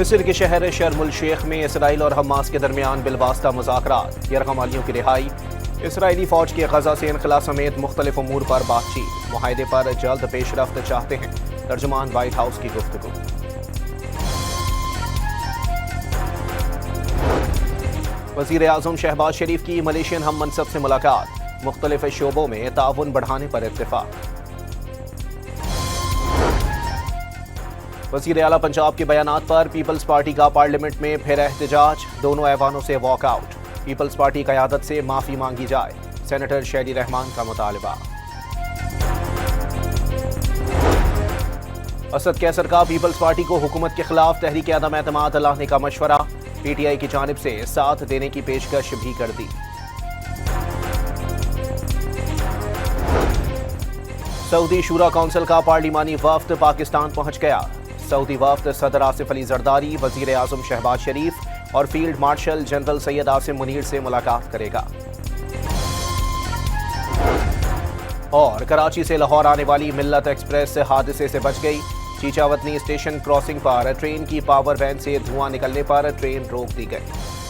मिस्र के शहर शर्म उल शेख में इसराइल और हमास के दरमियान बिलवास्ता मुज़ाकरात, यरगमालियों की रिहाई, इसराइली फौज के गजा से इनखला समेत मुख्तलिफ उमूर पर बातचीत, मुआहदे पर जल्द पेशरफ्त चाहते हैं, तर्जुमान व्हाइट हाउस की गुफ्तगू। वज़ीर आज़म शहबाज शरीफ की मलेशियन हम मनसब से मुलाकात, मुख्तलिफ शोबों में ताउन बढ़ाने पर इत्तेफाक। वज़ीर आला पंजाब के बयानात पर पीपल्स पार्टी का पार्लियामेंट में फिर एहतजाज, दोनों ऐवानों से वॉकआउट, पीपल्स पार्टी क़यादत से माफ़ी मांगी जाए, सेनेटर शैली रहमान का मुतालबा। असद कैसर का पीपल्स पार्टी को हुकूमत के खिलाफ तहरीक अदम एतमाद लाने का मशवरा, पीटीआई की जानिब से साथ देने की पेशकश भी कर दी। सऊदी शूरा कौंसिल का पार्लिमानी वफ्द पाकिस्तान पहुंच गया। सऊदी वफ्द सदर आसिफ अली जरदारी, वज़ीर आज़म शहबाज शरीफ और field marshal general Syed Asim Munir से मुलाकात करेगा। और कराची से लाहौर आने वाली मिल्लत एक्सप्रेस हादसे से बच गई। चीचावतनी स्टेशन क्रॉसिंग पर ट्रेन की पावर वैन से धुआं निकलने पर ट्रेन रोक दी गई।